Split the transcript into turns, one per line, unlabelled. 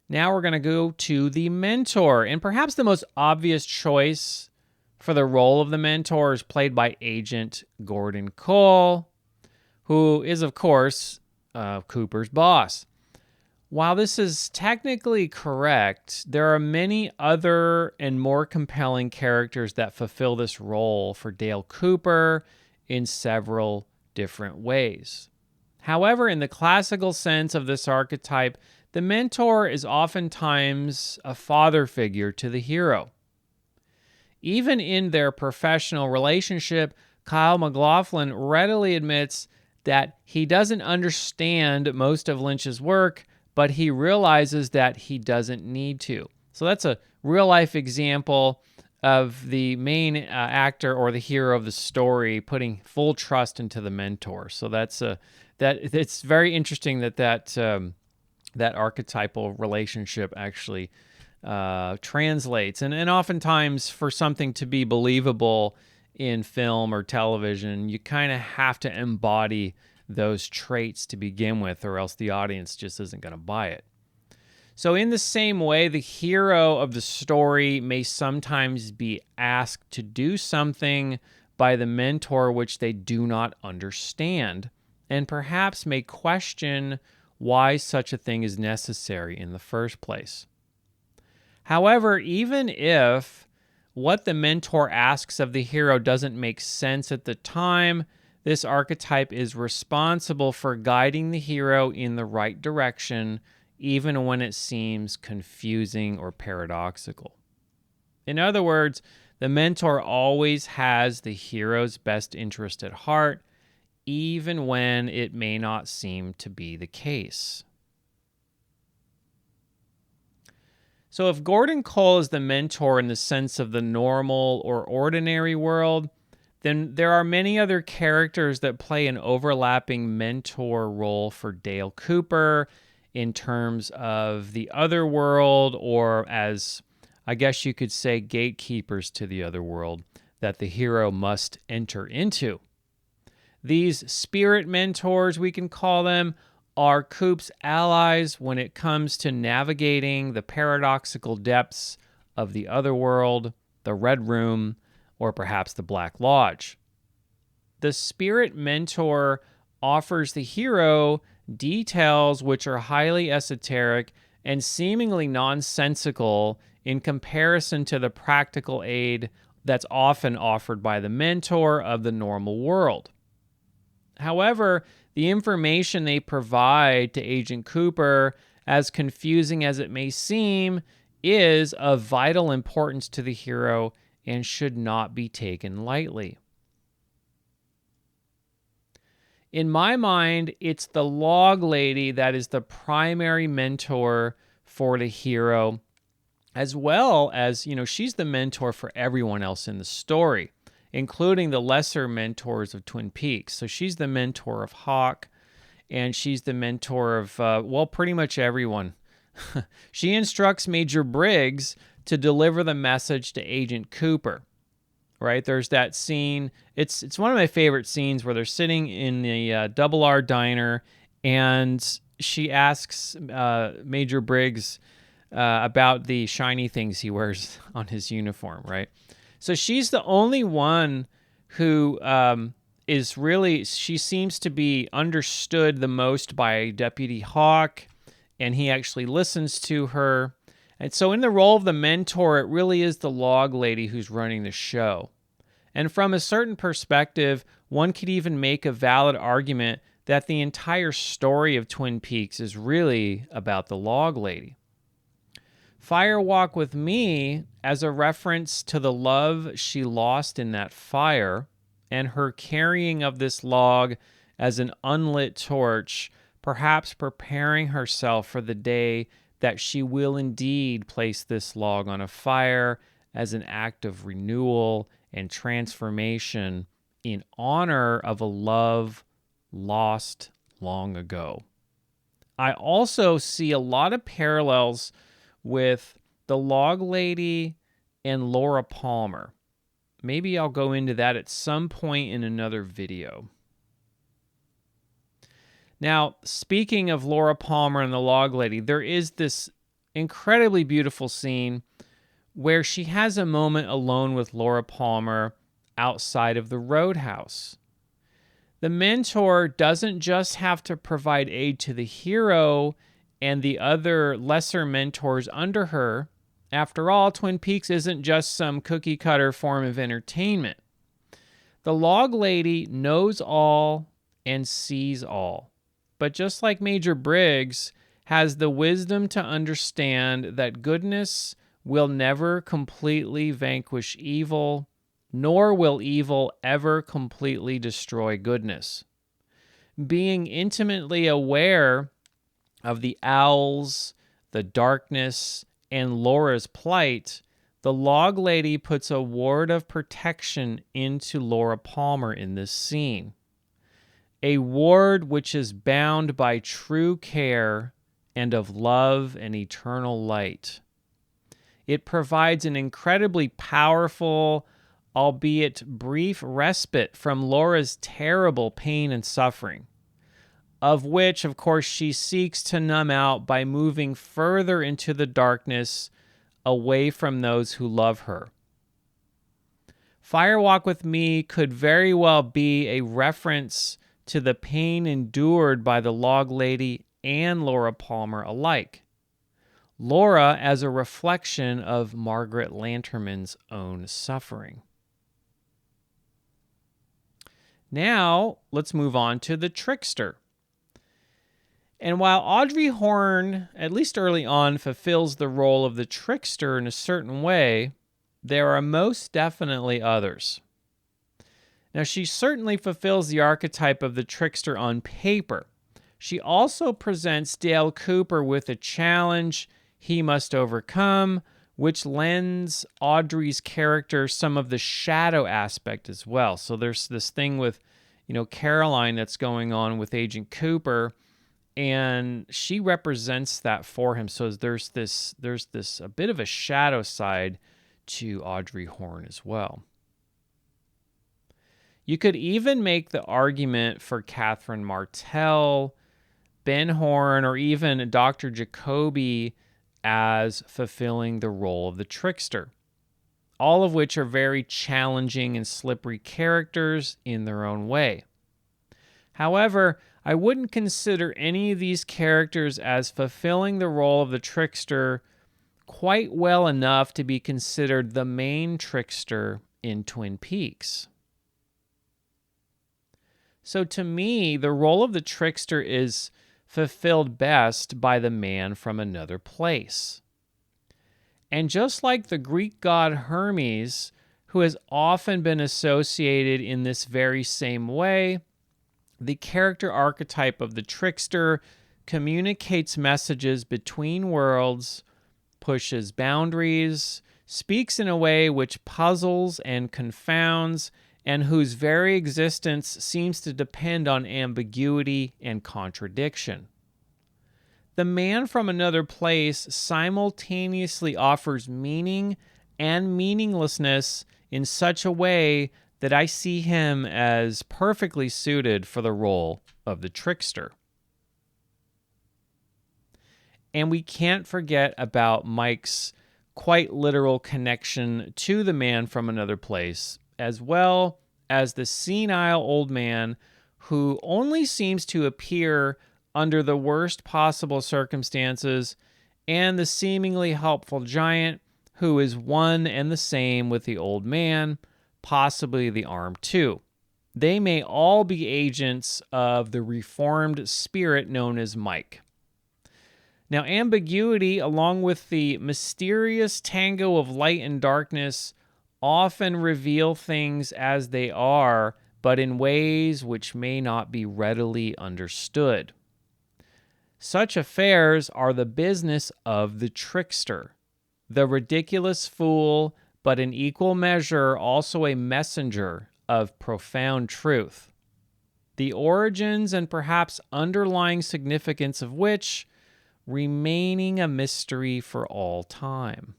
Now we're going to go to the mentor, and perhaps the most obvious choice for the role of the mentor is played by Agent Gordon Cole, who is, of course, Cooper's boss. While this is technically correct, there are many other and more compelling characters that fulfill this role for Dale Cooper in several different ways. However, in the classical sense of this archetype, the mentor is oftentimes a father figure to the hero. Even in their professional relationship, Kyle MacLachlan readily admits that he doesn't understand most of Lynch's work, but he realizes that he doesn't need to. So that's a real-life example of the main actor or the hero of the story putting full trust into the mentor. So it's very interesting that archetypal relationship actually translates. And oftentimes, for something to be believable in film or television, you kind of have to embody those traits to begin with, or else the audience just isn't going to buy it. So in the same way, the hero of the story may sometimes be asked to do something by the mentor which they do not understand, and perhaps may question why such a thing is necessary in the first place. However, even if what the mentor asks of the hero doesn't make sense at the time, this archetype is responsible for guiding the hero in the right direction, even when it seems confusing or paradoxical. In other words, the mentor always has the hero's best interest at heart, even when it may not seem to be the case. So if Gordon Cole is the mentor in the sense of the normal or ordinary world, then there are many other characters that play an overlapping mentor role for Dale Cooper in terms of the other world, or as I guess you could say, gatekeepers to the other world that the hero must enter into. These spirit mentors, we can call them, are Coop's allies when it comes to navigating the paradoxical depths of the other world, the Red Room, or perhaps the Black Lodge. The spirit mentor offers the hero details which are highly esoteric and seemingly nonsensical in comparison to the practical aid that's often offered by the mentor of the normal world. However, the information they provide to Agent Cooper, as confusing as it may seem, is of vital importance to the hero and should not be taken lightly. In my mind, it's the log lady that is the primary mentor for the hero, as well as, she's the mentor for everyone else in the story, including the lesser mentors of Twin Peaks. So she's the mentor of Hawk, and she's the mentor of, pretty much everyone. She instructs Major Briggs to deliver the message to Agent Cooper, right? There's that scene. It's one of my favorite scenes where they're sitting in the Double R diner, and she asks Major Briggs about the shiny things he wears on his uniform, right? So she's the only one who she seems to be understood the most by Deputy Hawk, and he actually listens to her. And so in the role of the mentor, it really is the log lady who's running the show. And from a certain perspective, one could even make a valid argument that the entire story of Twin Peaks is really about the log lady. Fire Walk with Me, as a reference to the love she lost in that fire, and her carrying of this log as an unlit torch, perhaps preparing herself for the day that she will indeed place this log on a fire as an act of renewal and transformation in honor of a love lost long ago. I also see a lot of parallels with the log lady and Laura Palmer. Maybe I'll go into that at some point in another video. Now, speaking of Laura Palmer and the log lady, there is this incredibly beautiful scene where she has a moment alone with Laura Palmer outside of the roadhouse. The mentor doesn't just have to provide aid to the hero and the other lesser mentors under her. After all, Twin Peaks isn't just some cookie-cutter form of entertainment. The log lady knows all and sees all. But just like Major Briggs, has the wisdom to understand that goodness will never completely vanquish evil, nor will evil ever completely destroy goodness. Being intimately aware of the owls, the darkness, and Laura's plight, the log lady puts a ward of protection into Laura Palmer in this scene. A ward which is bound by true care and of love and eternal light. It provides an incredibly powerful, albeit brief, respite from Laura's terrible pain and suffering, of which, of course, she seeks to numb out by moving further into the darkness away from those who love her. Firewalk with Me could very well be a reference to the pain endured by the log lady and Laura Palmer alike. Laura as a reflection of Margaret Lanterman's own suffering. Now, let's move on to the trickster. And while Audrey Horne, at least early on, fulfills the role of the trickster in a certain way, there are most definitely others. Now, she certainly fulfills the archetype of the trickster on paper. She also presents Dale Cooper with a challenge he must overcome, which lends Audrey's character some of the shadow aspect as well. So there's this thing with, Caroline that's going on with Agent Cooper, and she represents that for him. So there's this a bit of a shadow side to Audrey Horne as well. You could even make the argument for Catherine Martell, Ben Horne, or even Dr. Jacoby as fulfilling the role of the trickster, all of which are very challenging and slippery characters in their own way. However, I wouldn't consider any of these characters as fulfilling the role of the trickster quite well enough to be considered the main trickster in Twin Peaks. So to me, the role of the trickster is fulfilled best by the man from another place. And just like the Greek god Hermes, who has often been associated in this very same way, the character archetype of the trickster communicates messages between worlds, pushes boundaries, speaks in a way which puzzles and confounds, and whose very existence seems to depend on ambiguity and contradiction. The man from another place simultaneously offers meaning and meaninglessness in such a way that I see him as perfectly suited for the role of the trickster. And we can't forget about Mike's quite literal connection to the man from another place, as well as the senile old man who only seems to appear under the worst possible circumstances, and the seemingly helpful giant who is one and the same with the old man, possibly the arm too. They may all be agents of the reformed spirit known as Mike. Now, ambiguity, along with the mysterious tango of light and darkness, often reveal things as they are, but in ways which may not be readily understood. Such affairs are the business of the trickster, the ridiculous fool, but in equal measure also a messenger of profound truth, the origins and perhaps underlying significance of which remaining a mystery for all time.